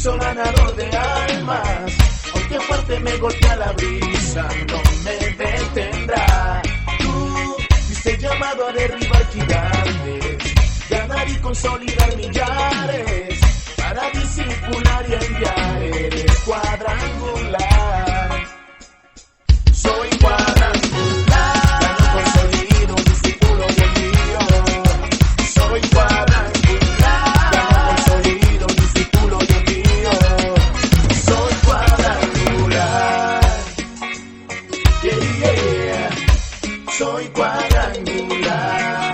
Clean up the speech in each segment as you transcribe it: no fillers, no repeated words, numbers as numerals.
soy ganador de almas. Aunque fuerte me golpea la brisa, no me detendrá. Tú fuiste llamado a derribar gigantes, ganar y consolidar millares, para discipular y enviar. Eres cuadrangular. Soy cuadrangular, gano, consolido, un discípulo bien mío. Soy cuadrangular, gano, consolido, un discípulo bien mío. Soy cuadrangular, yeah, yeah. Soy cuadrangular,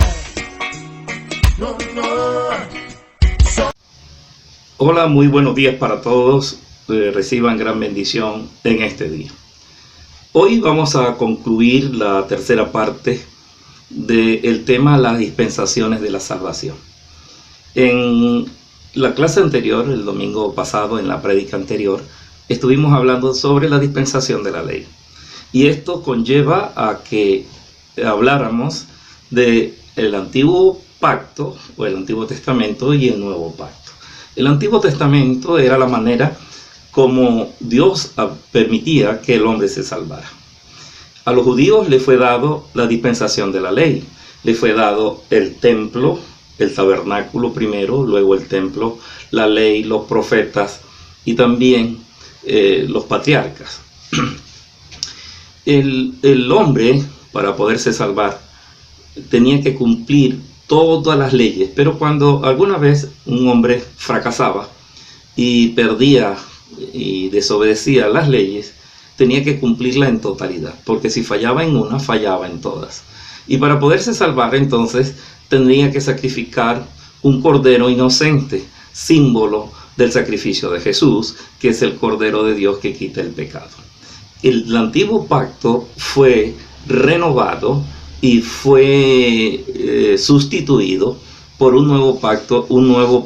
no, no. Hola, muy buenos días para todos. Reciban gran bendición en este día. Hoy vamos a concluir la tercera parte del tema las dispensaciones de la salvación. En la clase anterior, el domingo pasado, en la prédica anterior, estuvimos hablando sobre la dispensación de la ley. Y esto conlleva a que habláramos del Antiguo Pacto o el Antiguo Testamento y el Nuevo Pacto. El Antiguo Testamento era la manera como Dios permitía que el hombre se salvara. A los judíos le fue dado la dispensación de la ley, le fue dado el templo, el tabernáculo primero, luego el templo, la ley, los profetas y también los patriarcas. El hombre, para poderse salvar, tenía que cumplir todas las leyes, pero cuando alguna vez un hombre fracasaba y perdía y desobedecía las leyes, tenía que cumplirla en totalidad, porque si fallaba en una, fallaba en todas. Y para poderse salvar, entonces, tendría que sacrificar un cordero inocente, símbolo del sacrificio de Jesús, que es el Cordero de Dios que quita el pecado. El antiguo pacto fue renovado y fue sustituido por un nuevo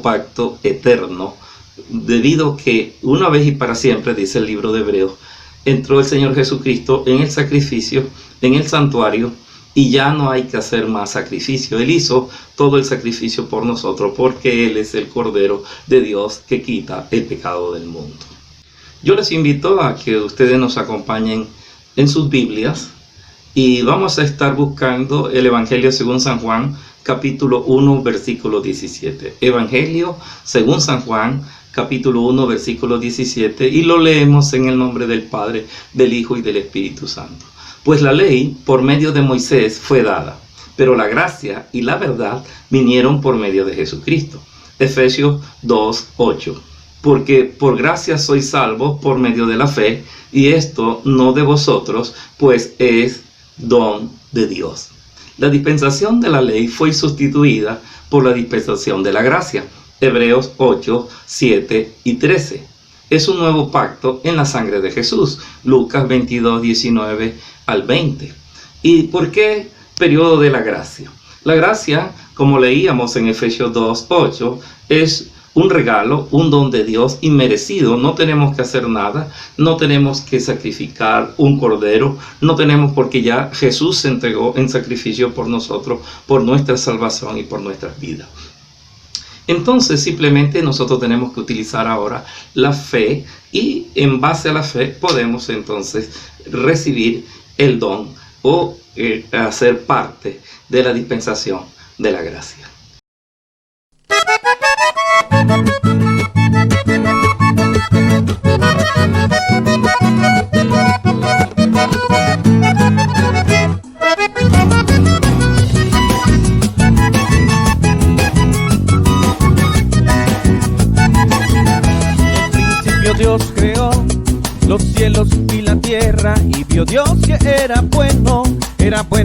pacto eterno, debido a que una vez y para siempre, dice el libro de Hebreos, entró el Señor Jesucristo en el sacrificio, en el santuario, y ya no hay que hacer más sacrificio. Él hizo todo el sacrificio por nosotros, porque Él es el Cordero de Dios que quita el pecado del mundo. Yo les invito a que ustedes nos acompañen en sus Biblias, y vamos a estar buscando el Evangelio según San Juan, capítulo 1, versículo 17. Evangelio según San Juan, capítulo 1, versículo 17, y lo leemos en el nombre del Padre, del Hijo y del Espíritu Santo. Pues la ley por medio de Moisés fue dada, pero la gracia y la verdad vinieron por medio de Jesucristo. Efesios 2, 8. Porque por gracia sois salvos por medio de la fe, y esto no de vosotros, pues es don de Dios. La dispensación de la ley fue sustituida por la dispensación de la gracia. Hebreos 8, 7 y 13. Es un nuevo pacto en la sangre de Jesús. Lucas 22, 19 al 20. ¿Y por qué periodo de la gracia? La gracia, como leíamos en Efesios 2, 8, es un regalo, un don de Dios inmerecido. No tenemos que hacer nada, no tenemos que sacrificar un cordero, no tenemos, porque ya Jesús se entregó en sacrificio por nosotros, por nuestra salvación y por nuestras vidas. Entonces simplemente nosotros tenemos que utilizar ahora la fe, y en base a la fe podemos entonces recibir el don o hacer parte de la dispensación de la gracia. Dios creó los cielos y la tierra, y vio Dios que era bueno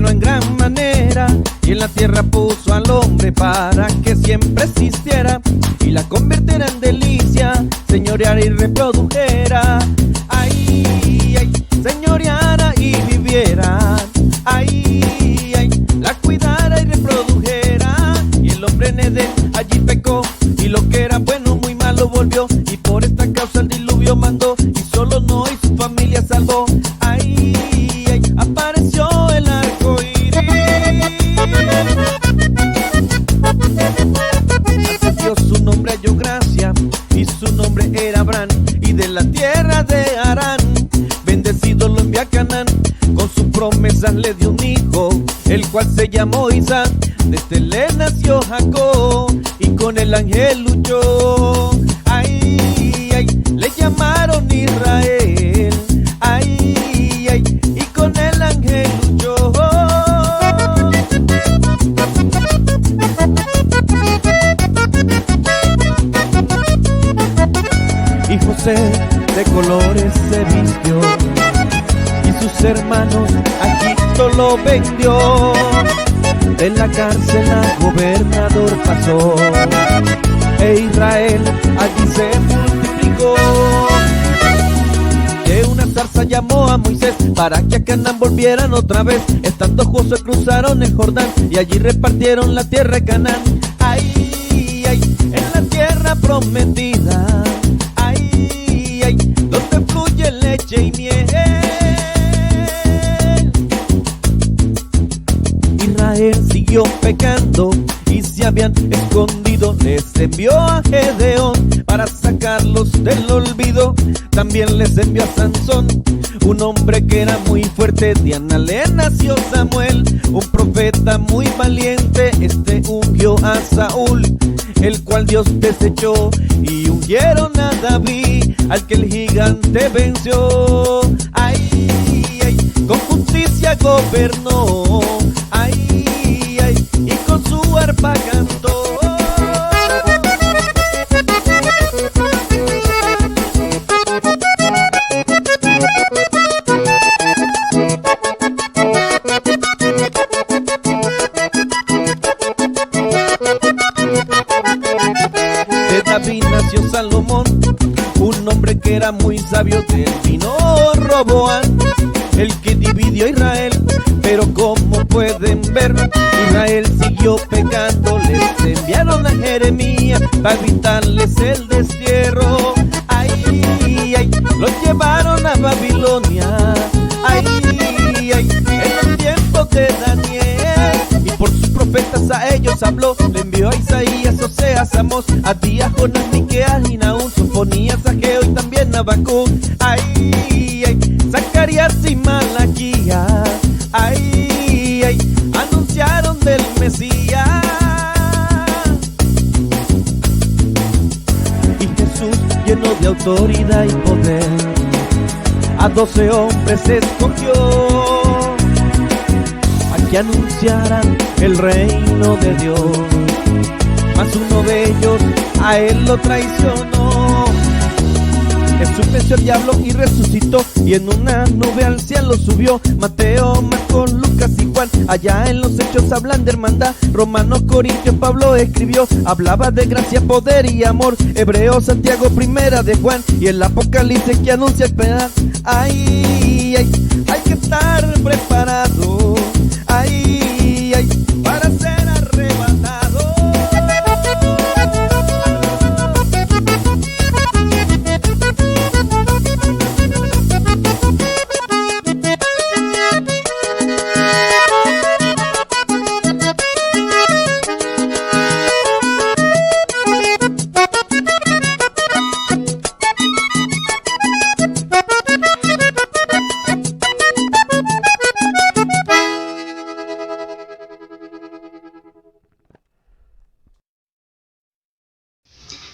en gran manera, y en la tierra puso al hombre para que siempre existiera, y la convirtiera en delicia, señoreara y reprodujera, ay, ay, señoreara y viviera, ay, ay, la cuidara y reprodujera, y el hombre en Edén allí pecó, y lo que era bueno muy malo volvió, y por esta causa el diluvio mandó, y solo Noé y su familia salvó. Ay, ay, apareció el arco iris. Hacia Dios su nombre halló gracia, y su nombre era Abraham. el cual se llamó Isaac. Desde le nació Jacob y con el ángel luchó. Ay, ay, le llamaron Israel. Ay, ay, y con el ángel luchó. Y José de colores se vistió y sus hermanos a Egipto lo vendió. De la cárcel a gobernador pasó e Israel allí se multiplicó. De una zarza llamó a Moisés para que a Canaán volvieran otra vez. Estando Josué cruzaron el Jordán y allí repartieron la tierra de Canaán. Ay, ay, en la tierra prometida. Ay, ay, donde fluye leche y miel. Israel siguió pecando y se habían escondido. Les envió a Gedeón para sacarlos del olvido. También les envió a Sansón, un hombre que era muy fuerte. De Ana le nació Samuel, un profeta muy valiente. Este ungió a Saúl, el cual Dios desechó. Y ungieron a David, al que el gigante venció. Ay, ay, con justicia gobernó. Ay, ay, y con su arpa cantó. De David nació Salomón, un hombre que era muy sabio. Del vino Roboán, el que dividió a Israel. Pero como pueden ver, Israel siguió pecando. Les enviaron a Jeremías para evitarles el destierro. Ay, ay, los llevaron a Babilonia. Ay, ay, en los tiempos de Daniel. Y por sus profetas a ellos habló. Le envió a Isaías, Oseas, Amós, Abdías, Jonás, Miqueas y Nahum, Sofonías, Ageo y también Habacuc. Ay, ay, Zacarías y Malaquías. Ay, ay, anunciaron del Mesías. Y Jesús, lleno de autoridad y poder, a 12 hombres escogió a que anunciaran el reino de Dios. Mas uno de ellos a él lo traicionó. Jesús venció al diablo y resucitó, y en una nube al cielo subió. Mateo, Marcos, Lucas y Juan, allá en los hechos hablan de hermandad. Romanos, Corintios, Pablo escribió, hablaba de gracia, poder y amor. Hebreos, Santiago, Primera de Juan, y el Apocalipsis que anuncia esperar. Ay, ay, hay que estar preparado. Ay, ay, para ser arrebatado.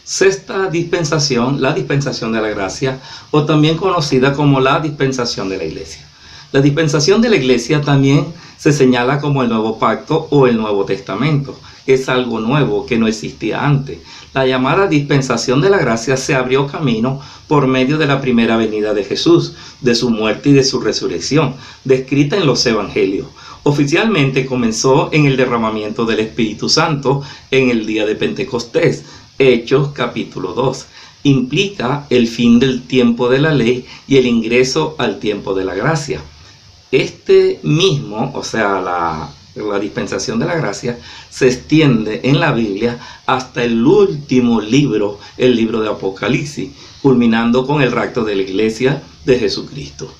Sexta dispensación, la dispensación de la gracia, o también conocida como la dispensación de la iglesia. La dispensación de la iglesia también se señala como el nuevo pacto o el Nuevo Testamento. Es algo nuevo que no existía antes. La llamada dispensación de la gracia se abrió camino por medio de la primera venida de Jesús, de su muerte y de su resurrección, descrita en los evangelios. Oficialmente comenzó en el derramamiento del Espíritu Santo en el día de Pentecostés. Hechos capítulo 2. Implica el fin del tiempo de la ley y el ingreso al tiempo de la gracia. Este mismo, o sea, la dispensación de la gracia, se extiende en la Biblia hasta el último libro, el libro de Apocalipsis, culminando con el rapto de la iglesia de Jesucristo.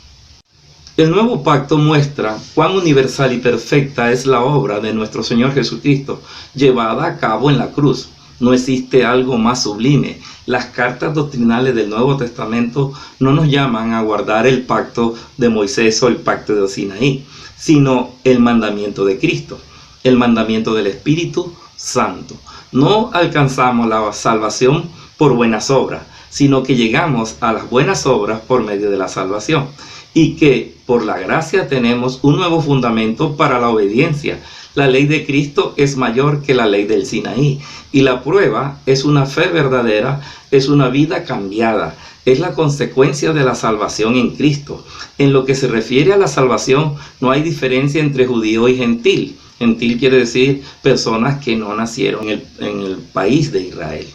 El nuevo pacto muestra cuán universal y perfecta es la obra de nuestro Señor Jesucristo, llevada a cabo en la cruz. No existe algo más sublime. Las cartas doctrinales del Nuevo Testamento no nos llaman a guardar el pacto de Moisés o el pacto de Sinaí, sino el mandamiento de Cristo, el mandamiento del Espíritu Santo. No alcanzamos la salvación por buenas obras, sino que llegamos a las buenas obras por medio de la salvación, y que por la gracia tenemos un nuevo fundamento para la obediencia. La ley de Cristo es mayor que la ley del Sinaí, y la prueba es una fe verdadera, es una vida cambiada, es la consecuencia de la salvación en Cristo. En lo que se refiere a la salvación, no hay diferencia entre judío y gentil. Gentil quiere decir personas que no nacieron en el país de Israel.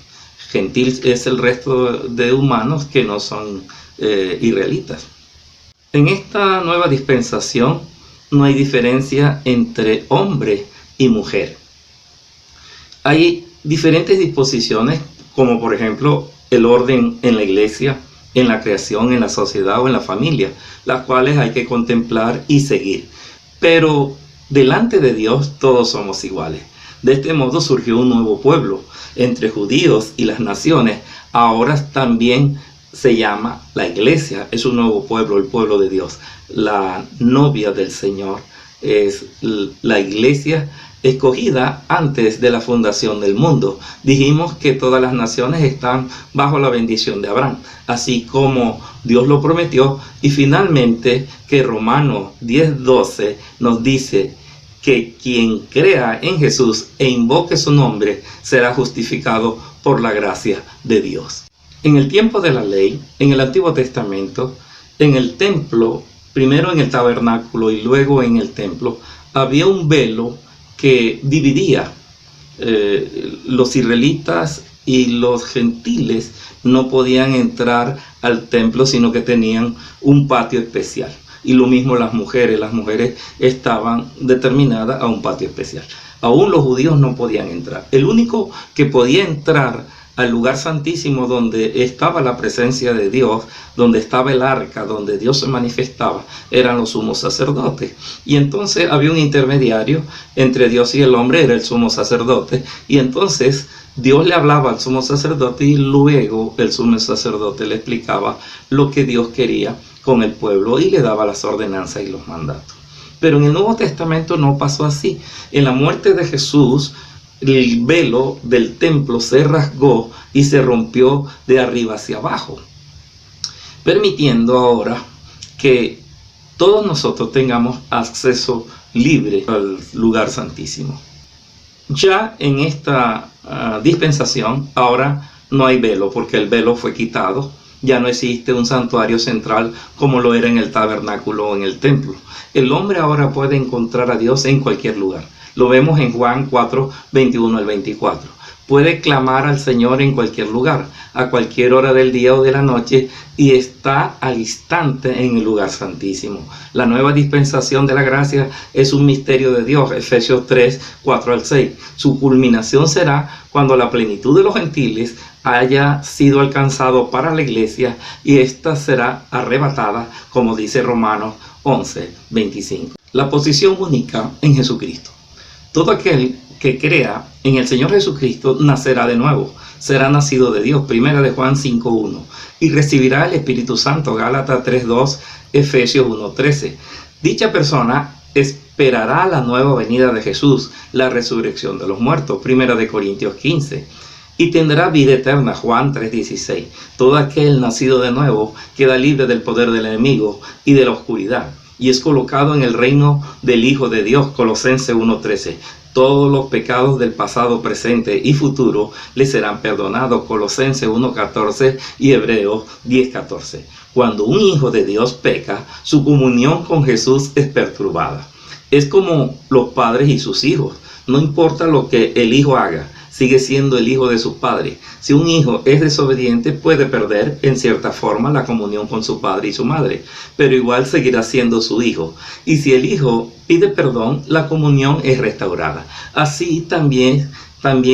Gentil es el resto de humanos que no son israelitas. En esta nueva dispensación no hay diferencia entre hombre y mujer. Hay diferentes disposiciones, como por ejemplo el orden en la iglesia, en la creación, en la sociedad o en la familia, las cuales hay que contemplar y seguir. Pero delante de Dios todos somos iguales. De este modo surgió un nuevo pueblo entre judíos y las naciones. Ahora también se llama la iglesia, es un nuevo pueblo, el pueblo de Dios. La novia del Señor es la iglesia escogida antes de la fundación del mundo. Dijimos que todas las naciones están bajo la bendición de Abraham, así como Dios lo prometió, y finalmente que Romanos 10:12 nos dice que quien crea en Jesús e invoque su nombre será justificado por la gracia de Dios. En el tiempo de la ley, en el Antiguo Testamento, en el templo, primero en el tabernáculo y luego en el templo, había un velo que dividía. Los israelitas y los gentiles no podían entrar al templo, sino que tenían un patio especial. Y lo mismo las mujeres estaban determinadas a un patio especial. Aún los judíos no podían entrar. El único que podía entrar al lugar santísimo, donde estaba la presencia de Dios, donde estaba el arca, donde Dios se manifestaba, eran los sumos sacerdotes. Y entonces había un intermediario entre Dios y el hombre, era el sumo sacerdote, y entonces Dios le hablaba al sumo sacerdote y luego el sumo sacerdote le explicaba lo que Dios quería con el pueblo y le daba las ordenanzas y los mandatos. Pero en el Nuevo Testamento no pasó así. En la muerte de Jesús, el velo del templo se rasgó y se rompió de arriba hacia abajo, permitiendo ahora que todos nosotros tengamos acceso libre al lugar santísimo. Ya en esta dispensación ahora no hay velo, porque el velo fue quitado. Ya no existe un santuario central como lo era en el tabernáculo o en el templo. El hombre ahora puede encontrar a Dios en cualquier lugar. Lo vemos en Juan 4, 21 al 24. Puede clamar al Señor en cualquier lugar, a cualquier hora del día o de la noche, y está al instante en el lugar santísimo. La nueva dispensación de la gracia es un misterio de Dios, Efesios 3, 4 al 6. Su culminación será cuando la plenitud de los gentiles haya sido alcanzado para la iglesia, y ésta será arrebatada, como dice Romanos 11, 25. La posición única en Jesucristo. Todo aquel que crea en el Señor Jesucristo nacerá de nuevo, será nacido de Dios, primera de Juan 5:1, y recibirá el Espíritu Santo, Gálatas 3:2, Efesios 1:13. Dicha persona esperará la nueva venida de Jesús, la resurrección de los muertos, primera de Corintios 15, y tendrá vida eterna, Juan 3:16. Todo aquel nacido de nuevo queda libre del poder del enemigo y de la oscuridad, y es colocado en el reino del Hijo de Dios, Colosenses 1:13. Todos los pecados del pasado, presente y futuro le serán perdonados, Colosenses 1:14 y Hebreos 10:14. Cuando un hijo de Dios peca, su comunión con Jesús es perturbada. Es como los padres y sus hijos. No importa lo que el hijo haga, sigue siendo el hijo de su padre. Si un hijo es desobediente, puede perder en cierta forma la comunión con su padre y su madre, pero igual seguirá siendo su hijo. Y si el hijo pide perdón, la comunión es restaurada. Así también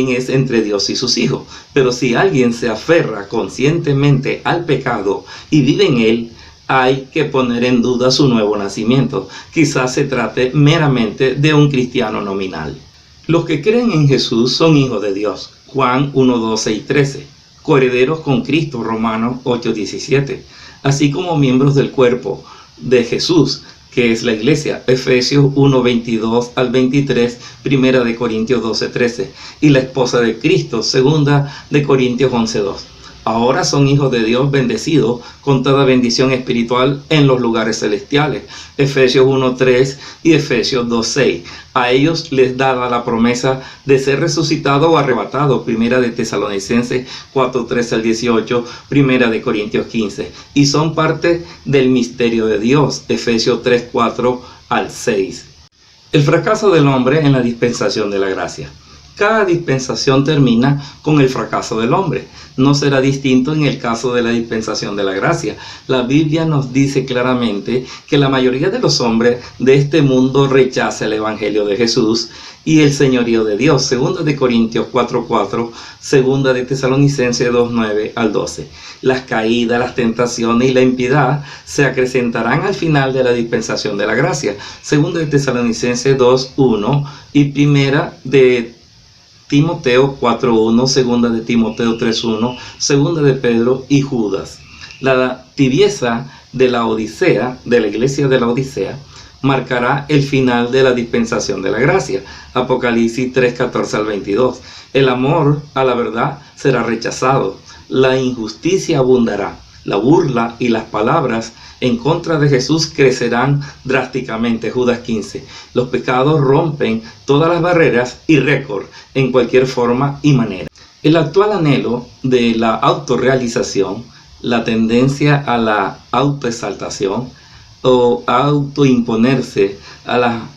es entre Dios y sus hijos. Pero si alguien se aferra conscientemente al pecado y vive en él, hay que poner en duda su nuevo nacimiento. Quizás se trate meramente de un cristiano nominal. Los que creen en Jesús son hijos de Dios. Juan 1, 12 y 13. Coherederos con Cristo, Romanos 8, 17. Así como miembros del cuerpo de Jesús, que es la iglesia, Efesios 1, 22 al 23, Primera de Corintios 12, 13. Y la esposa de Cristo, Segunda de Corintios 11, 2. Ahora son hijos de Dios, bendecidos con toda bendición espiritual en los lugares celestiales. Efesios 1:3 y Efesios 2:6. A ellos les daba la promesa de ser resucitado o arrebatado. Primera de Tesalonicenses 4:13 al 18. Primera de Corintios 15. Y son parte del misterio de Dios. Efesios 3:4 al 6. El fracaso del hombre en la dispensación de la gracia. Cada dispensación termina con el fracaso del hombre. No será distinto en el caso de la dispensación de la gracia. La Biblia nos dice claramente que la mayoría de los hombres de este mundo rechaza el Evangelio de Jesús y el señorío de Dios. Segunda de Corintios 4:4, Segunda de Tesalonicenses 2:9 al 12. Las caídas, las tentaciones y la impiedad se acrecentarán al final de la dispensación de la gracia. Segunda de Tesalonicenses 2:1 y Primera de Timoteo 4:1, Segunda de Timoteo 3:1, Segunda de Pedro y Judas. La tibieza de la Odisea, de la iglesia de la Odisea, marcará el final de la dispensación de la gracia. Apocalipsis 3:14 al 22. El amor a la verdad será rechazado. La injusticia abundará. La burla y las palabras en contra de Jesús crecerán drásticamente. Judas 15. Los pecados rompen todas las barreras y récord en cualquier forma y manera. El actual anhelo de la autorrealización, la tendencia a la autoexaltación o autoimponerse, a la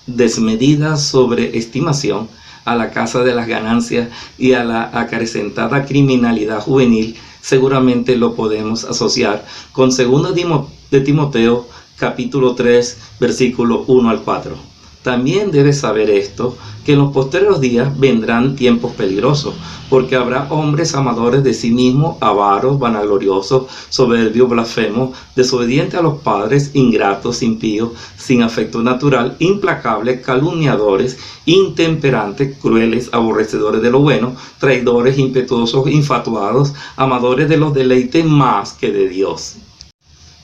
desmedida sobreestimación, a la caza de las ganancias y a la acrecentada criminalidad juvenil, seguramente lo podemos asociar con 2 de Timoteo capítulo 3 versículo 1 al 4. También debes saber esto, que en los posteriores días vendrán tiempos peligrosos, porque habrá hombres amadores de sí mismos, avaros, vanagloriosos, soberbios, blasfemos, desobedientes a los padres, ingratos, impíos, sin afecto natural, implacables, calumniadores, intemperantes, crueles, aborrecedores de lo bueno, traidores, impetuosos, infatuados, amadores de los deleites más que de Dios.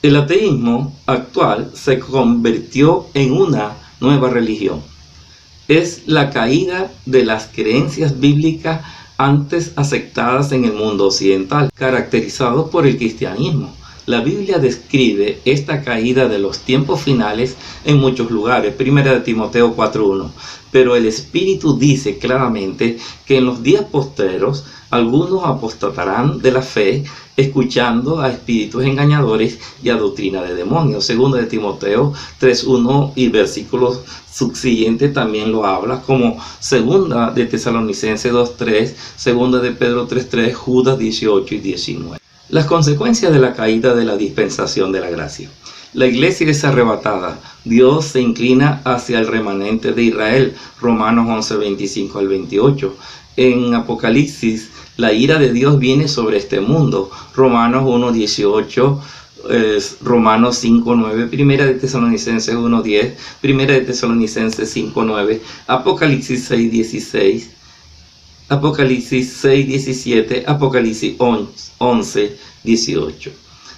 El ateísmo actual se convirtió en una nueva religión. Es la caída de las creencias bíblicas antes aceptadas en el mundo occidental, caracterizado por el cristianismo. La Biblia describe esta caída de los tiempos finales en muchos lugares. Primera de Timoteo 4:1. Pero el Espíritu dice claramente que en los días postreros algunos apostatarán de la fe, escuchando a espíritus engañadores y a doctrina de demonios. Segunda de Timoteo 3:1 y versículos subsiguientes también lo habla, como Segunda de Tesalonicenses 2:3, Segunda de Pedro 3:3, Judas 18 y 19. Las consecuencias de la caída de la dispensación de la gracia. La iglesia es arrebatada. Dios se inclina hacia el remanente de Israel. Romanos 11, 25 al 28. En Apocalipsis, la ira de Dios viene sobre este mundo. Romanos 1, 18, Romanos 5, 9, Primera de Tesalonicenses 1, 10, Primera de Tesalonicenses 5, 9, Apocalipsis 6, 16, Apocalipsis 6, 17, Apocalipsis 11, 18.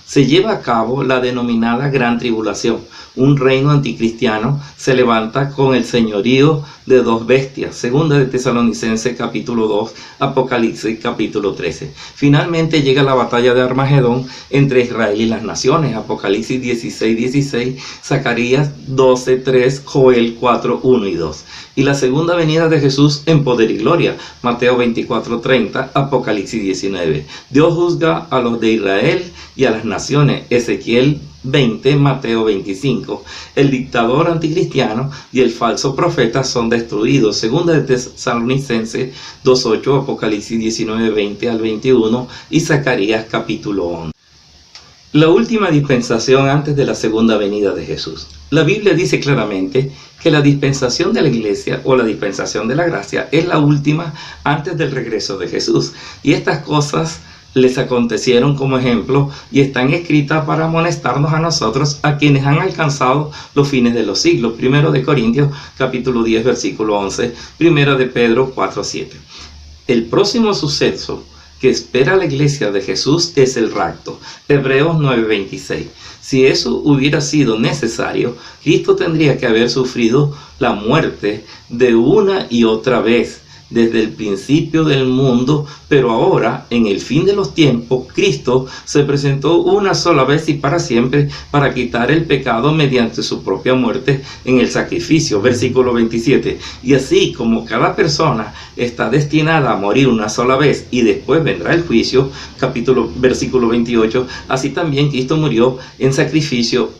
Se lleva a cabo la denominada Gran Tribulación. Un reino anticristiano se levanta con el señorío de dos bestias. Segunda de Tesalonicenses capítulo 2, Apocalipsis capítulo 13. Finalmente llega la batalla de Armagedón entre Israel y las naciones. Apocalipsis 16, 16, Zacarías 12, 3, Joel 4, 1 y 2. Y la segunda venida de Jesús en poder y gloria. Mateo 24, 30, Apocalipsis 19. Dios juzga a los de Israel y a las naciones. Ezequiel 20, Mateo 25. El dictador anticristiano y el falso profeta son destruidos. Segunda de Tesalonicenses 2:8, Apocalipsis 19, 20 al 21 y Zacarías capítulo 11. La última dispensación antes de la segunda venida de Jesús. La Biblia dice claramente que la dispensación de la iglesia o la dispensación de la gracia es la última antes del regreso de Jesús. Y estas cosas les acontecieron como ejemplo y están escritas para amonestarnos a nosotros, a quienes han alcanzado los fines de los siglos. Primero de Corintios capítulo 10 versículo 11, Primera de Pedro 4:7. El próximo suceso que espera la iglesia de Jesús es el rapto. Hebreos 9:26. Si eso hubiera sido necesario, Cristo tendría que haber sufrido la muerte de una y otra vez desde el principio del mundo, pero ahora, en el fin de los tiempos, Cristo se presentó una sola vez y para siempre para quitar el pecado mediante su propia muerte en el sacrificio. Versículo 27. Y así como cada persona está destinada a morir una sola vez y después vendrá el juicio, versículo 28, así también Cristo murió en sacrificio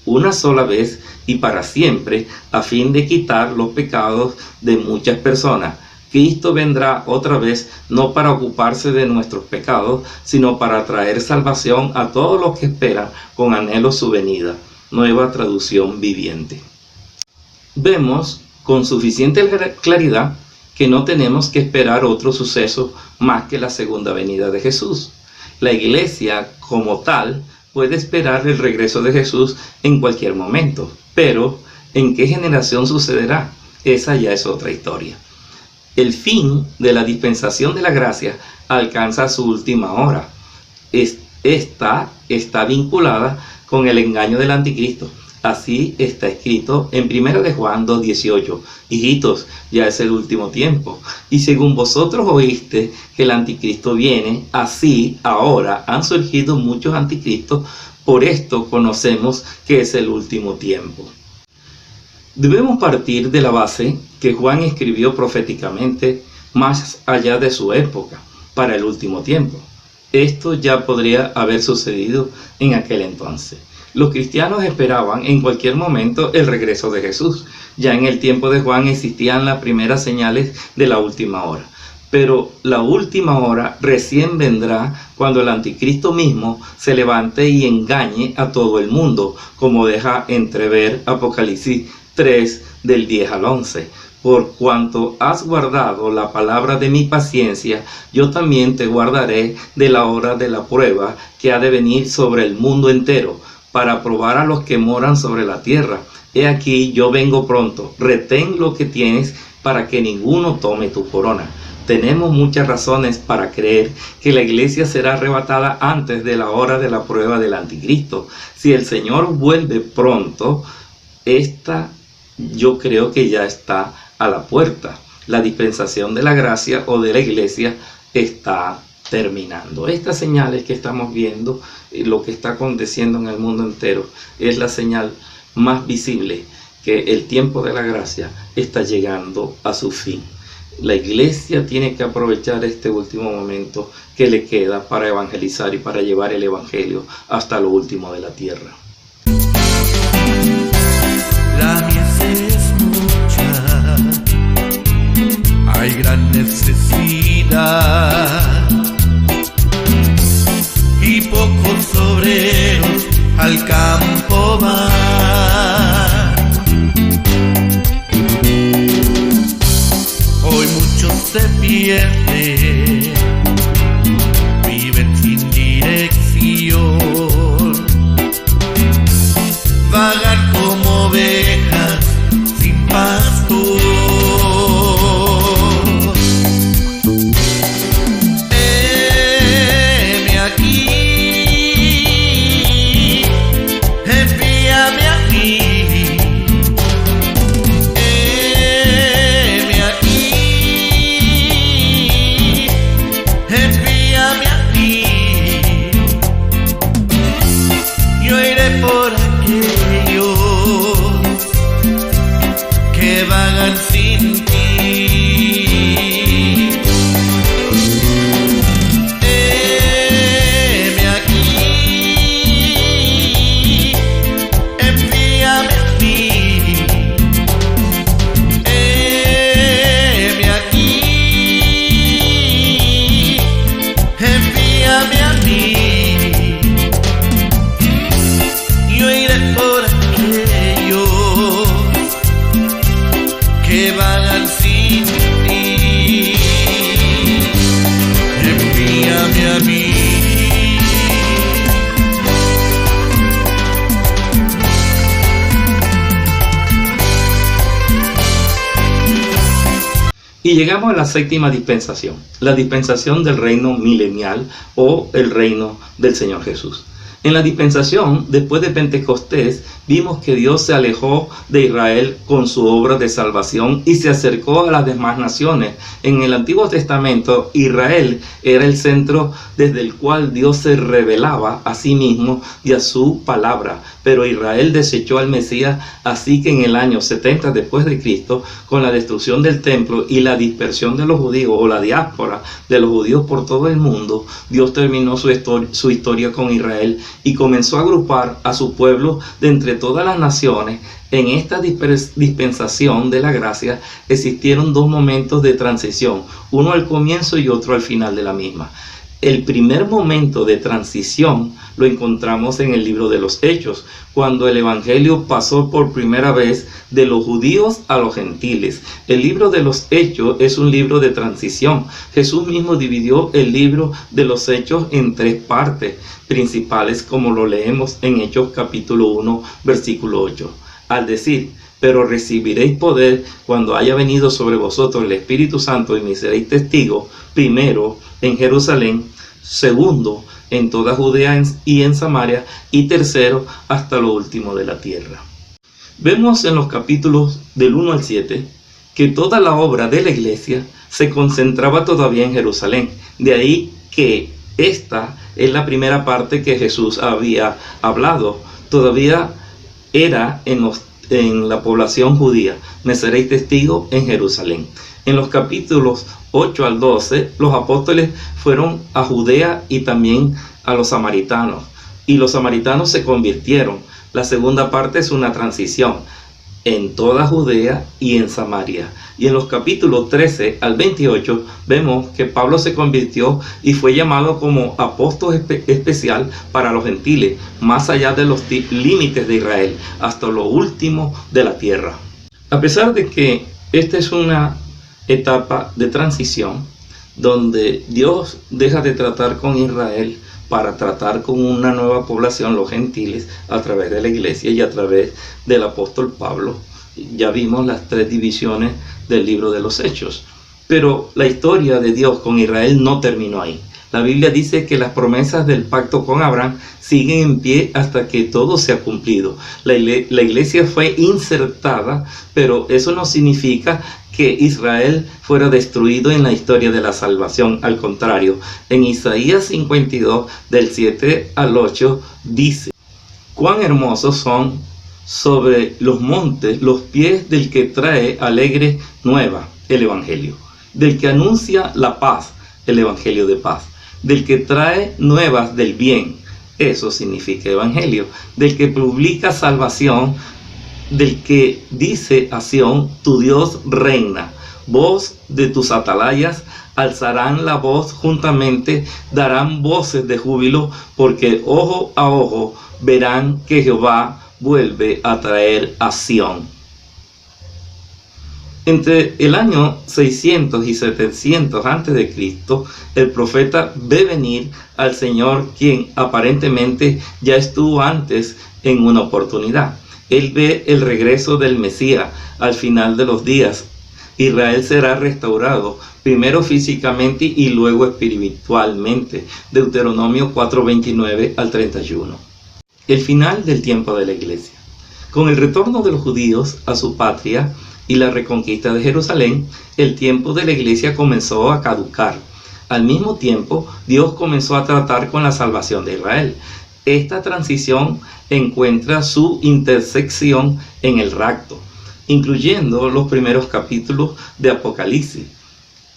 una sola vez y para siempre, a fin de quitar los pecados de muchas personas. Cristo vendrá otra vez no para ocuparse de nuestros pecados, sino para traer salvación a todos los que esperan con anhelo su venida. Nueva traducción viviente. Vemos con suficiente claridad que no tenemos que esperar otro suceso más que la segunda venida de Jesús. La iglesia como tal puede esperar el regreso de Jesús en cualquier momento, pero ¿en qué generación sucederá? Esa ya es otra historia. El fin de la dispensación de la gracia alcanza su última hora. Esta está vinculada con el engaño del anticristo. Así está escrito en 1 de Juan 2:18. Hijitos, ya es el último tiempo. Y según vosotros oíste que el anticristo viene, así ahora han surgido muchos anticristos. Por esto conocemos que es el último tiempo. Debemos partir de la base que Juan escribió proféticamente más allá de su época, para el último tiempo. Esto ya podría haber sucedido en aquel entonces. Los cristianos esperaban en cualquier momento el regreso de Jesús. Ya en el tiempo de Juan existían las primeras señales de la última hora. Pero la última hora recién vendrá cuando el anticristo mismo se levante y engañe a todo el mundo, como deja entrever Apocalipsis 3 del 10 al 11. Por cuanto has guardado la palabra de mi paciencia, yo también te guardaré de la hora de la prueba que ha de venir sobre el mundo entero, para probar a los que moran sobre la tierra. He aquí, yo vengo pronto. Retén lo que tienes para que ninguno tome tu corona. Tenemos muchas razones para creer que la iglesia será arrebatada antes de la hora de la prueba del anticristo. Si el Señor vuelve pronto, yo creo que ya está a la puerta. La dispensación de la gracia o de la iglesia está terminando. Estas señales que estamos viendo, lo que está aconteciendo en el mundo entero, es la señal más visible que el tiempo de la gracia está llegando a su fin. La iglesia tiene que aprovechar este último momento que le queda para evangelizar y para llevar el evangelio hasta lo último de la tierra. La mies es mucha, hay gran necesidad y pocos obreros al campo van. Hoy muchos se pierden, viven sin dirección, vagan como ovejas sin pastor. Heme aquí, envíame a mí. Heme aquí, Y llegamos a la séptima dispensación, la dispensación del reino milenial o el reino del Señor Jesús. En la dispensación, después de Pentecostés, vimos que Dios se alejó de Israel con su obra de salvación y se acercó a las demás naciones. En el Antiguo Testamento, Israel era el centro desde el cual Dios se revelaba a sí mismo y a su palabra. Pero Israel desechó al Mesías, así que en el año 70 después de Cristo, con la destrucción del templo y la dispersión de los judíos o la diáspora de los judíos por todo el mundo, Dios terminó su historia con Israel y comenzó a agrupar a su pueblo de entre todas las naciones. En esta dispensación de la gracia existieron dos momentos de transición, uno al comienzo y otro al final de la misma. El primer momento de transición lo encontramos en el libro de los Hechos, cuando el Evangelio pasó por primera vez de los judíos a los gentiles. El libro de los Hechos es un libro de transición. Jesús mismo dividió el libro de los Hechos en tres partes principales, como lo leemos en Hechos capítulo 1, versículo 8. Al decir: pero recibiréis poder cuando haya venido sobre vosotros el Espíritu Santo y me seréis testigos, primero en Jerusalén, segundo en toda Judea y en Samaria, y tercero hasta lo último de la tierra. Vemos en los capítulos del 1 al 7 que toda la obra de la iglesia se concentraba todavía en Jerusalén. De ahí que esta es la primera parte que Jesús había hablado. Todavía era en la población judía. Me seréis testigo en Jerusalén. En los capítulos 8 al 12, los apóstoles fueron a Judea y también a los samaritanos. Y los samaritanos se convirtieron. La segunda parte es una transición en toda Judea y en Samaria. Y en los capítulos 13 al 28 vemos que Pablo se convirtió y fue llamado como apóstol especial para los gentiles, más allá de los límites de Israel, hasta lo último de la tierra. A pesar de que esta es una etapa de transición, donde Dios deja de tratar con Israel para tratar con una nueva población, los gentiles, a través de la iglesia y a través del apóstol Pablo. Ya vimos las tres divisiones del libro de los Hechos. Pero la historia de Dios con Israel no terminó ahí. La Biblia dice que las promesas del pacto con Abraham siguen en pie hasta que todo se ha cumplido. La iglesia fue insertada, pero eso no significa que Israel fuera destruido en la historia de la salvación. Al contrario, en Isaías 52, del 7 al 8, dice: cuán hermosos son sobre los montes los pies del que trae alegre nueva, el Evangelio, del que anuncia la paz, el Evangelio de paz, del que trae nuevas del bien, eso significa Evangelio, del que publica salvación, del que dice a Sión: tu Dios reina. Voz de tus atalayas alzarán la voz juntamente, darán voces de júbilo, porque ojo a ojo verán que Jehová vuelve a traer a Sión. Entre el año 600 y 700 a.C., el profeta ve venir al Señor, quien aparentemente ya estuvo antes en una oportunidad. Él ve el regreso del Mesías al final de los días. Israel será restaurado, primero físicamente y luego espiritualmente. Deuteronomio 4:29 al 31. El final del tiempo de la iglesia. Con el retorno de los judíos a su patria y la reconquista de Jerusalén, el tiempo de la iglesia comenzó a caducar. Al mismo tiempo, Dios comenzó a tratar con la salvación de Israel. Esta transición encuentra su intersección en el rapto, incluyendo los primeros capítulos de Apocalipsis.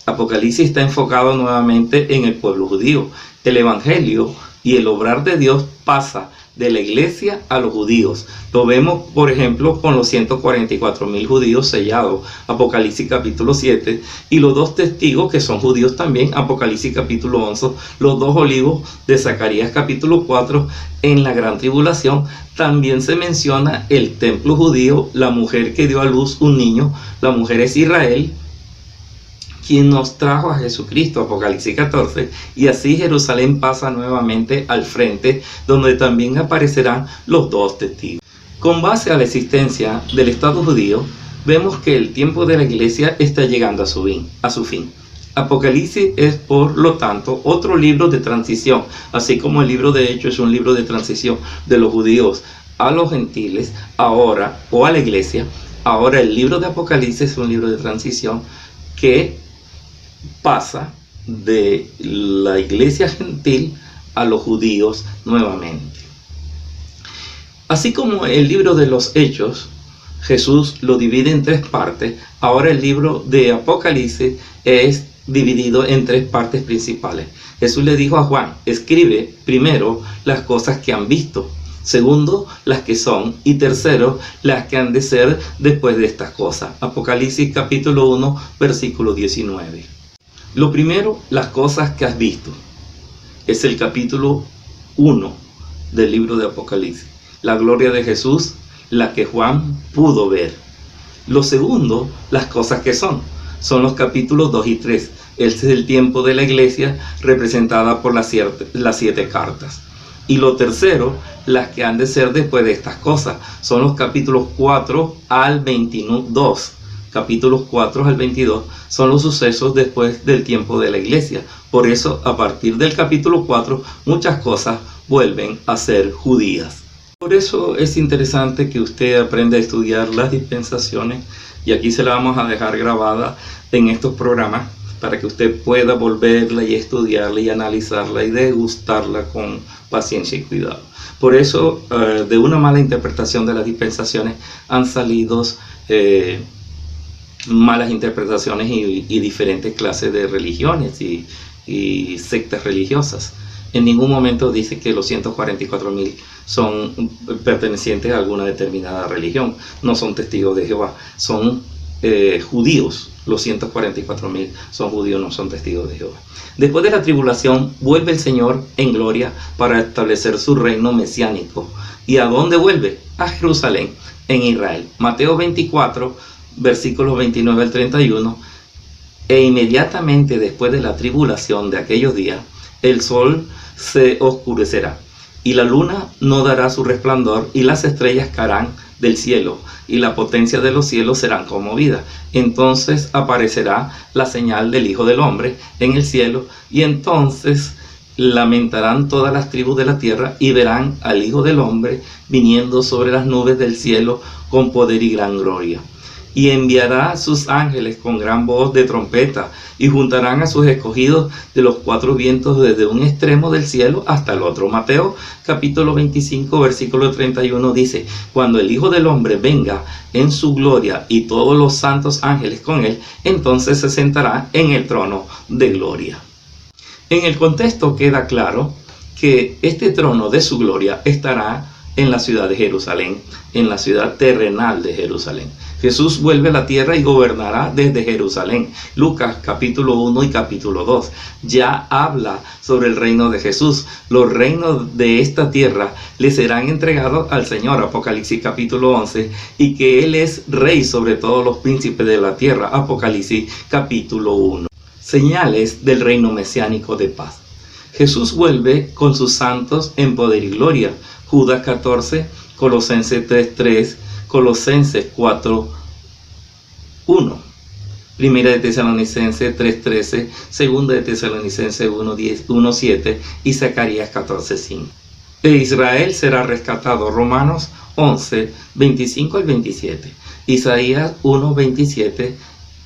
Apocalipsis está enfocado nuevamente en el pueblo judío. El Evangelio y el obrar de Dios pasa de la iglesia a los judíos. Lo vemos, por ejemplo, con los 144,000 judíos sellados, Apocalipsis capítulo 7, y los dos testigos que son judíos también, Apocalipsis capítulo 11, los dos olivos de Zacarías capítulo 4. En la gran tribulación también se menciona el templo judío, la mujer que dio a luz un niño. La mujer es Israel, quien nos trajo a Jesucristo, Apocalipsis 14, y así Jerusalén pasa nuevamente al frente, donde también aparecerán los dos testigos. Con base a la existencia del Estado judío, vemos que el tiempo de la iglesia está llegando a su fin. Apocalipsis es, por lo tanto, otro libro de transición, así como el libro de Hechos es un libro de transición de los judíos a los gentiles, ahora, o a la iglesia. Ahora el libro de Apocalipsis es un libro de transición que pasa de la iglesia gentil a los judíos nuevamente. Así como el libro de los Hechos, Jesús lo divide en 3 partes, ahora el libro de Apocalipsis es dividido en 3 partes principales. Jesús le dijo a Juan: escribe primero las cosas que han visto, segundo, las que son, y tercero, las que han de ser después de estas cosas. Apocalipsis capítulo 1, versículo 19. Lo primero, las cosas que has visto. Es el capítulo 1 del libro de Apocalipsis. La gloria de Jesús, la que Juan pudo ver. Lo segundo, las cosas que son los capítulos 2 y 3. Este es el tiempo de la iglesia representada por las 7 cartas. Y lo tercero, las que han de ser después de estas cosas, son los capítulos 4 al 22. Capítulos 4 al 22 son los sucesos después del tiempo de la iglesia. Por eso, a partir del capítulo 4, muchas cosas vuelven a ser judías. Por eso es interesante que usted aprenda a estudiar las dispensaciones, y aquí se la vamos a dejar grabada en estos programas para que usted pueda volverla y estudiarla y analizarla y degustarla con paciencia y cuidado. Por eso, de una mala interpretación de las dispensaciones han salido malas interpretaciones y diferentes clases de religiones y sectas religiosas. En ningún momento dice que los 144.000 son pertenecientes a alguna determinada religión. No son testigos de Jehová, son judíos. Los 144.000 son judíos, no son testigos de Jehová. Después de la tribulación, vuelve el Señor en gloria para establecer su reino mesiánico. ¿Y a dónde vuelve? A Jerusalén, en Israel. Mateo 24, versículos 29 al 31. E inmediatamente después de la tribulación de aquellos días, el sol se oscurecerá, y la luna no dará su resplandor, y las estrellas caerán del cielo, y la potencia de los cielos serán conmovidas. Entonces aparecerá la señal del Hijo del Hombre en el cielo, y entonces lamentarán todas las tribus de la tierra, y verán al Hijo del Hombre viniendo sobre las nubes del cielo con poder y gran gloria. Y enviará sus ángeles con gran voz de trompeta, y juntarán a sus escogidos de los 4 vientos desde un extremo del cielo hasta el otro. Mateo capítulo 25, versículo 31 dice: cuando el Hijo del Hombre venga en su gloria y todos los santos ángeles con él, entonces se sentará en el trono de gloria. En el contexto queda claro que este trono de su gloria estará en la ciudad de Jerusalén, en la ciudad terrenal de Jerusalén. Jesús vuelve a la tierra y gobernará desde Jerusalén. Lucas capítulo 1 y capítulo 2 ya habla sobre el reino de Jesús. Los reinos de esta tierra le serán entregados al Señor, Apocalipsis capítulo 11, y que Él es rey sobre todos los príncipes de la tierra, Apocalipsis capítulo 1. Señales del reino mesiánico de paz. Jesús vuelve con sus santos en poder y gloria. Judas 14, Colosenses 3:3, Colosenses 4:1, Primera de Tesalonicenses 3:13, Segunda de Tesalonicenses 1:7 y Zacarías 14:5. E Israel será rescatado, Romanos 11, 25 al 27, Isaías 1:27,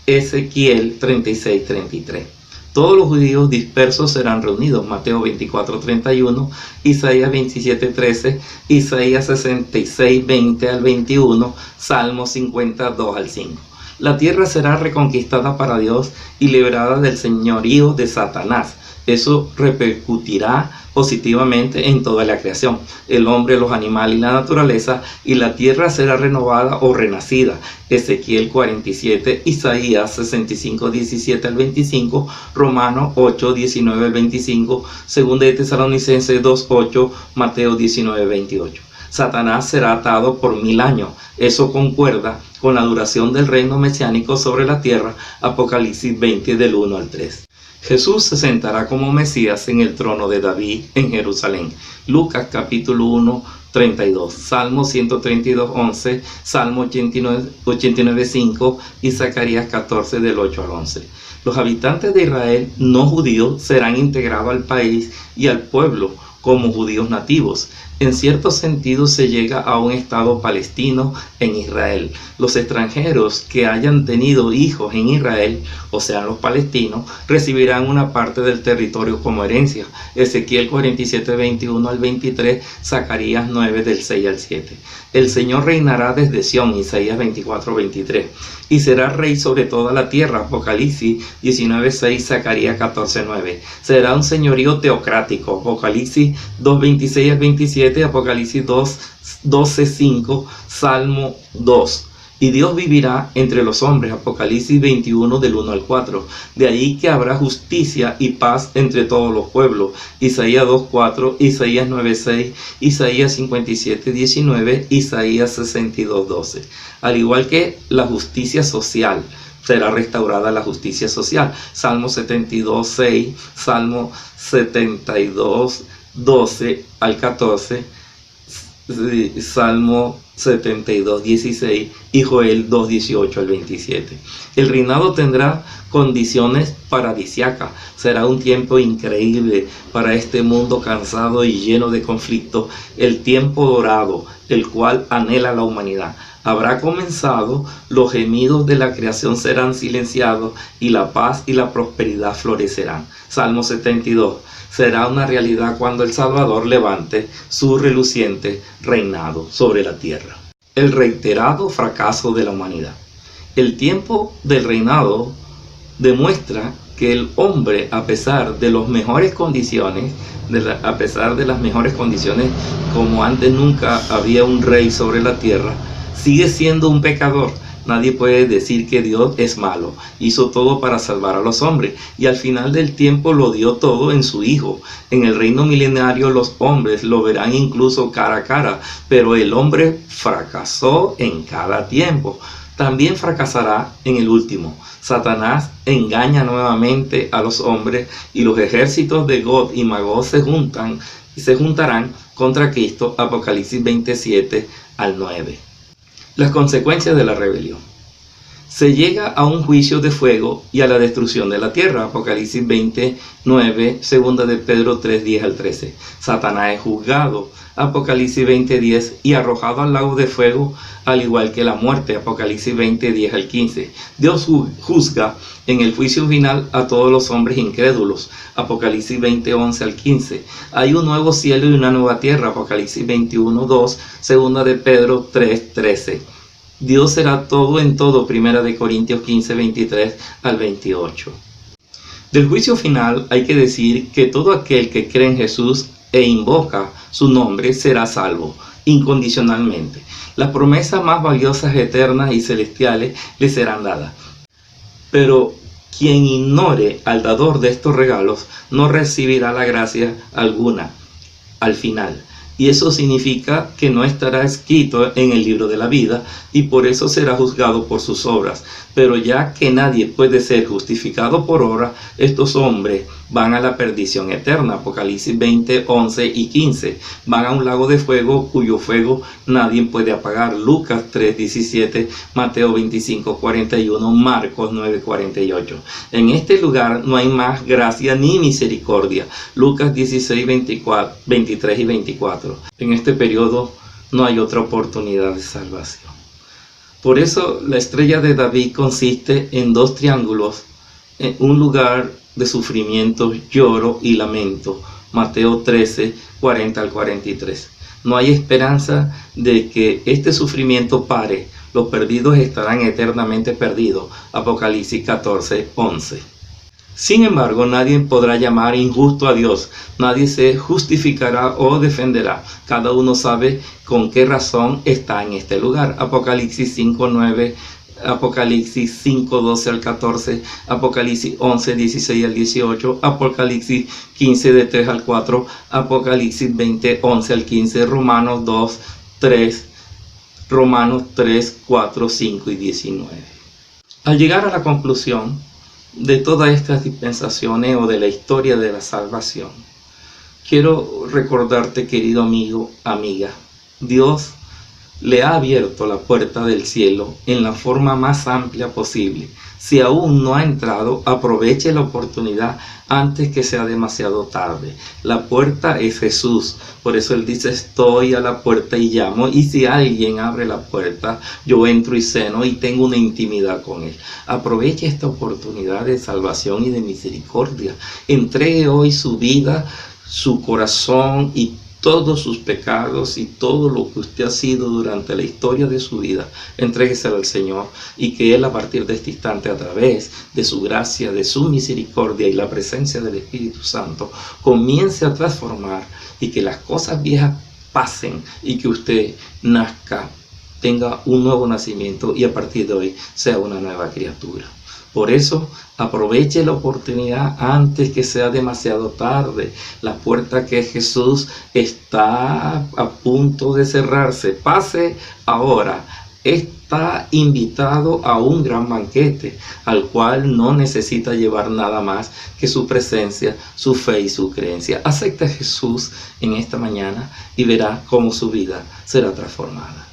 Ezequiel 36:33. Todos los judíos dispersos serán reunidos, Mateo 24:31, Isaías 27:13, Isaías 66, 20 al 21, Salmos 52 al 5. La tierra será reconquistada para Dios y liberada del señorío de Satanás. Eso repercutirá positivamente en toda la creación, el hombre, los animales y la naturaleza, y la tierra será renovada o renacida. Ezequiel 47, Isaías 65, 17 al 25, Romanos 8, 19 al 25, Segunda de Tesalonicenses 2, 8, Mateo 19, 28. Satanás será atado por 1000 años. Eso concuerda con la duración del reino mesiánico sobre la tierra, Apocalipsis 20 del 1 al 3. Jesús se sentará como Mesías en el trono de David en Jerusalén. Lucas capítulo 1, 32, Salmo 132, 11, Salmo 89, 5 y Zacarías 14 del 8 al 11. Los habitantes de Israel no judíos serán integrados al país y al pueblo como judíos nativos. En cierto sentido se llega a un estado palestino en Israel. Los extranjeros que hayan tenido hijos en Israel, o sea los palestinos, recibirán una parte del territorio como herencia. Ezequiel 47, 21 al 23, Zacarías 9 del 6 al 7. El Señor reinará desde Sión, Isaías 24, 23. Y será rey sobre toda la tierra, Apocalipsis 19, 6, Zacarías 14, 9. Será un señorío teocrático, Apocalipsis 2, 26 al 27, Apocalipsis 2, 12, 5, Salmo 2. Y Dios vivirá entre los hombres, Apocalipsis 21 del 1 al 4. De ahí que habrá justicia y paz entre todos los pueblos, Isaías 2, 4, Isaías 9, 6, Isaías 57, 19, Isaías 62, 12. Al igual que la justicia social, será restaurada la justicia social, Salmo 72, 6, Salmo 72, 12 al 14, Salmo 72, 16 y Joel 2, 18 al 27. El reinado tendrá condiciones paradisíacas. Será un tiempo increíble para este mundo cansado y lleno de conflictos, el tiempo dorado, el cual anhela la humanidad. Habrá comenzado, los gemidos de la creación serán silenciados y la paz y la prosperidad florecerán. Salmo 72. Será una realidad cuando el Salvador levante su reluciente reinado sobre la tierra. El reiterado fracaso de la humanidad. El tiempo del reinado demuestra que el hombre, a pesar de las mejores condiciones, como antes nunca había un rey sobre la tierra, sigue siendo un pecador. Nadie puede decir que Dios es malo. Hizo todo para salvar a los hombres y al final del tiempo lo dio todo en su Hijo. En el reino milenario los hombres lo verán incluso cara a cara, pero el hombre fracasó en cada tiempo. También fracasará en el último. Satanás engaña nuevamente a los hombres y los ejércitos de Gog y Magog se juntarán contra Cristo. Apocalipsis 27 al 9. Las consecuencias de la rebelión. Se llega a un juicio de fuego y a la destrucción de la tierra. Apocalipsis 29, 2 de Pedro 3, 10 al 13. Satanás es juzgado. Apocalipsis 20, 10 y arrojado al lago de fuego, al igual que la muerte. Apocalipsis 20, 10 al 15. Dios juzga en el juicio final a todos los hombres incrédulos. Apocalipsis 20, 11 al 15. Hay un nuevo cielo y una nueva tierra. Apocalipsis 21, 2, 2 de Pedro 3, 13. Dios será todo en todo. 1 de Corintios 15, 23 al 28. Del juicio final hay que decir que todo aquel que cree en Jesús e invoca su nombre será salvo incondicionalmente. Las promesas más valiosas, eternas y celestiales le serán dadas. Pero quien ignore al dador de estos regalos no recibirá la gracia alguna al final. Y eso significa que no estará escrito en el libro de la vida y por eso será juzgado por sus obras. Pero ya que nadie puede ser justificado por obra, estos hombres van a la perdición eterna. Apocalipsis 20, 11 y 15. Van a un lago de fuego cuyo fuego nadie puede apagar. Lucas 3, 17, Mateo 25, 41, Marcos 9, 48. En este lugar no hay más gracia ni misericordia. Lucas 16, 23 y 24. En este periodo no hay otra oportunidad de salvación. Por eso la estrella de David consiste en dos triángulos, en un lugar de sufrimiento, lloro y lamento. Mateo 13, 40 al 43. No hay esperanza de que este sufrimiento pare. Los perdidos estarán eternamente perdidos. Apocalipsis 14, 11. Sin embargo, nadie podrá llamar injusto a Dios. Nadie se justificará o defenderá. Cada uno sabe con qué razón está en este lugar. Apocalipsis 5, 9, Apocalipsis 5, 12 al 14, Apocalipsis 11, 16 al 18, Apocalipsis 15, de 3 al 4, Apocalipsis 20, 11 al 15, Romanos 2, 3, Romanos 3, 4, 5 y 19. Al llegar a la conclusión de todas estas dispensaciones o de la historia de la salvación, quiero recordarte, querido amigo, amiga, Dios le ha abierto la puerta del cielo en la forma más amplia posible. Si aún no ha entrado, aproveche la oportunidad antes que sea demasiado tarde. La puerta es Jesús. Por eso Él dice, estoy a la puerta y llamo. Y si alguien abre la puerta, yo entro y ceno y tengo una intimidad con Él. Aproveche esta oportunidad de salvación y de misericordia. Entregue hoy su vida, su corazón y todos sus pecados y todo lo que usted ha sido durante la historia de su vida, entrégueselo al Señor, y que Él, a partir de este instante, a través de su gracia, de su misericordia y la presencia del Espíritu Santo, comience a transformar, y que las cosas viejas pasen y que usted nazca, tenga un nuevo nacimiento y a partir de hoy sea una nueva criatura. Por eso, aproveche la oportunidad antes que sea demasiado tarde. La puerta que es Jesús está a punto de cerrarse. Pase ahora. Está invitado a un gran banquete, al cual no necesita llevar nada más que su presencia, su fe y su creencia. Acepte a Jesús en esta mañana y verá cómo su vida será transformada.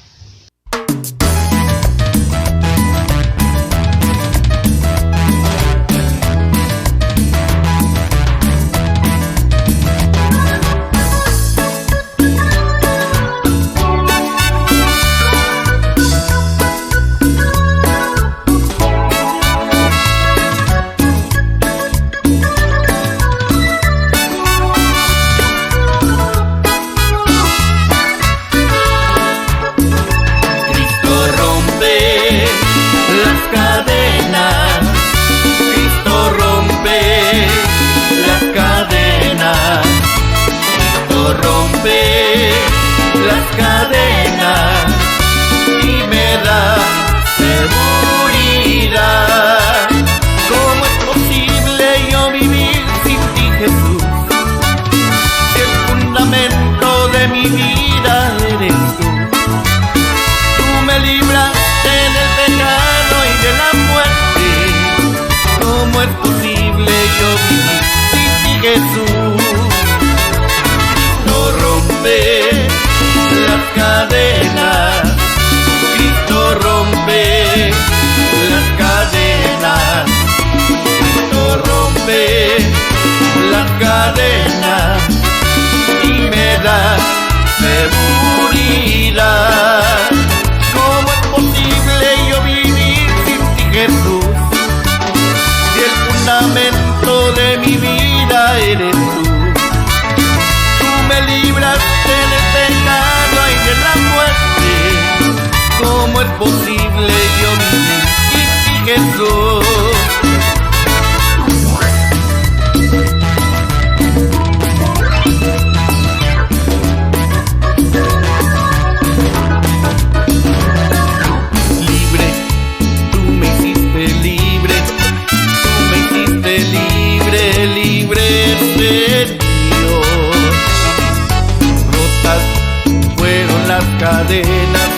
Cadenas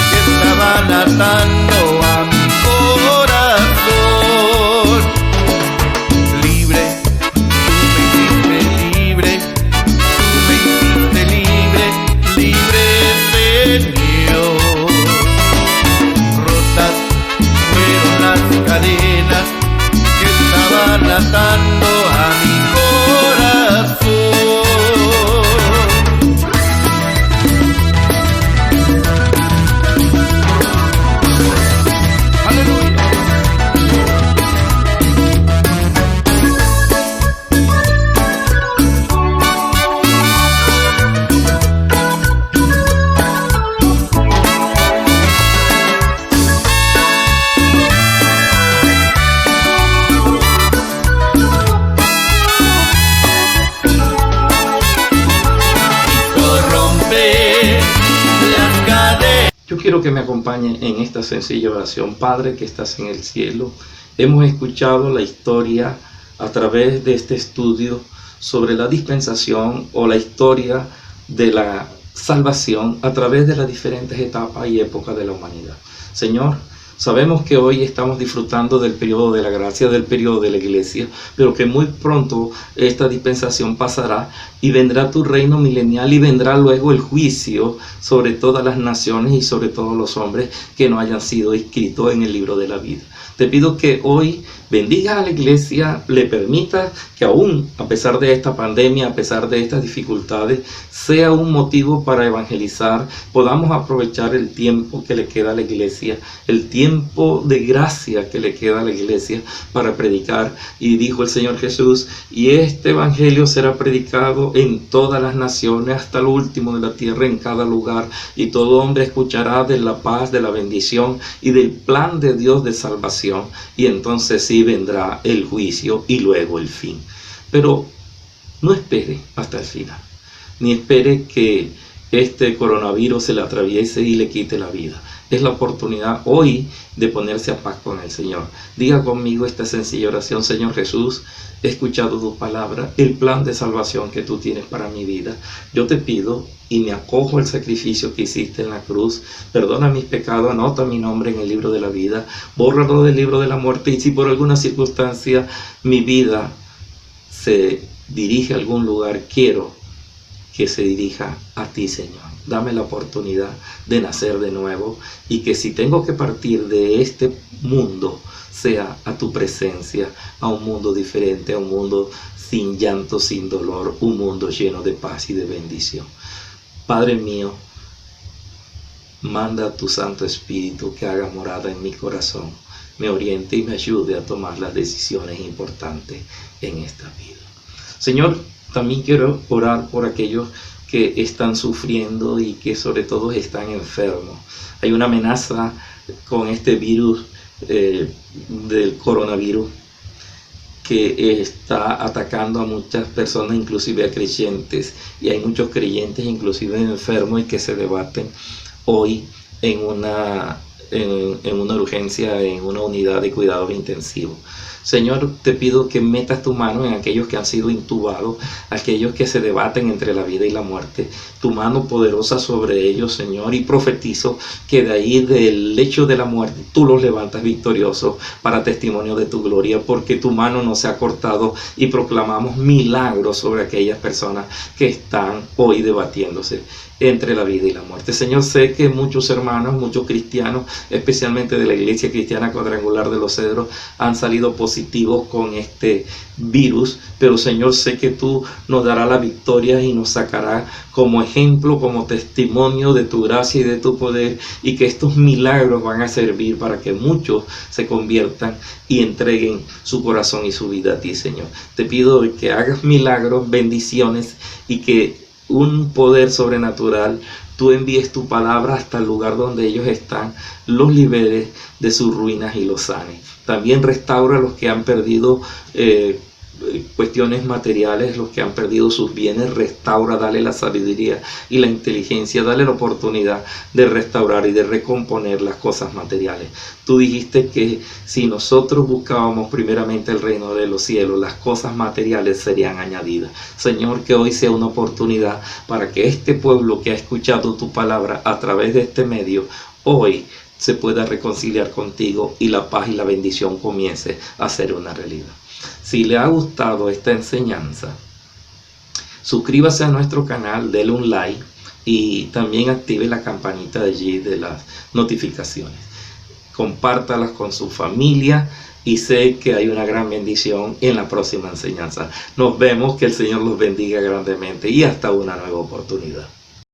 que estaban atando a mi corazón. Libre, tú me hiciste libre, tú me hiciste libre, libre Señor. Rotas fueron las cadenas que estaban atando a mi corazón. Yo quiero que me acompañen en esta sencilla oración. Padre que estás en el cielo, hemos escuchado la historia a través de este estudio sobre la dispensación o la historia de la salvación a través de las diferentes etapas y épocas de la humanidad. Señor, Sabemos que hoy estamos disfrutando del periodo de la gracia, del periodo de la iglesia, pero que muy pronto esta dispensación pasará y vendrá tu reino milenial y vendrá luego el juicio sobre todas las naciones y sobre todos los hombres que no hayan sido inscritos en el libro de la vida. Te pido que hoy bendigas a la iglesia, le permitas que aún a pesar de esta pandemia, a pesar de estas dificultades, sea un motivo para evangelizar, podamos aprovechar el tiempo que le queda a la iglesia, el tiempo de gracia que le queda a la iglesia para predicar. Y dijo el Señor Jesús, y este evangelio será predicado en todas las naciones hasta lo último de la tierra, en cada lugar, y todo hombre escuchará de la paz, de la bendición y del plan de Dios de salvación, y entonces sí vendrá el juicio y luego el fin. Pero no espere hasta el final, ni espere que este coronavirus se le atraviese y le quite la vida. Es la oportunidad hoy de ponerse a paz con el Señor. Diga conmigo esta sencilla oración: Señor Jesús, he escuchado tu palabra, el plan de salvación que tú tienes para mi vida. Yo te pido y me acojo al sacrificio que hiciste en la cruz. Perdona mis pecados, anota mi nombre en el libro de la vida, bórralo del libro de la muerte. Y si por alguna circunstancia mi vida se dirige a algún lugar, quiero que se dirija a ti, Señor. Dame la oportunidad de nacer de nuevo, y que si tengo que partir de este mundo, sea a tu presencia, a un mundo diferente, a un mundo sin llanto, sin dolor, un mundo lleno de paz y de bendición. Padre mío, manda a tu Santo Espíritu que haga morada en mi corazón, me oriente y me ayude a tomar las decisiones importantes en esta vida. Señor, también quiero orar por aquellos que están sufriendo y que sobre todo están enfermos. Hay una amenaza con este virus del coronavirus que está atacando a muchas personas, inclusive a creyentes, y hay muchos creyentes inclusive enfermos y que se debaten hoy en una urgencia, en una unidad de cuidados intensivos. Señor, te pido que metas tu mano en aquellos que han sido intubados, aquellos que se debaten entre la vida y la muerte, tu mano poderosa sobre ellos, Señor, y profetizo que de ahí, del lecho de la muerte, tú los levantas victoriosos para testimonio de tu gloria, porque tu mano no se ha cortado, y proclamamos milagros sobre aquellas personas que están hoy debatiéndose entre la vida y la muerte. Señor, sé que muchos hermanos, muchos cristianos, especialmente de la Iglesia Cristiana Cuadrangular de los Cedros, han salido positivos con este virus, pero Señor, sé que tú nos darás la victoria y nos sacarás como ejemplo, como testimonio de tu gracia y de tu poder, y que estos milagros van a servir para que muchos se conviertan y entreguen su corazón y su vida a ti, Señor. Te pido que hagas milagros, bendiciones, y que un poder sobrenatural, tú envíes tu palabra hasta el lugar donde ellos están, los liberes de sus ruinas y los sanes. También restaura a los que han perdido cuestiones materiales, los que han perdido sus bienes, restaura, dale la sabiduría y la inteligencia, dale la oportunidad de restaurar y de recomponer las cosas materiales. Tú dijiste que si nosotros buscábamos primeramente el reino de los cielos, las cosas materiales serían añadidas. Señor, que hoy sea una oportunidad para que este pueblo que ha escuchado tu palabra a través de este medio, hoy se pueda reconciliar contigo y la paz y la bendición comience a ser una realidad. Si le ha gustado esta enseñanza, suscríbase a nuestro canal, dele un like y también active la campanita allí de las notificaciones. Compártalas con su familia y sé que hay una gran bendición en la próxima enseñanza. Nos vemos, que el Señor los bendiga grandemente y hasta una nueva oportunidad.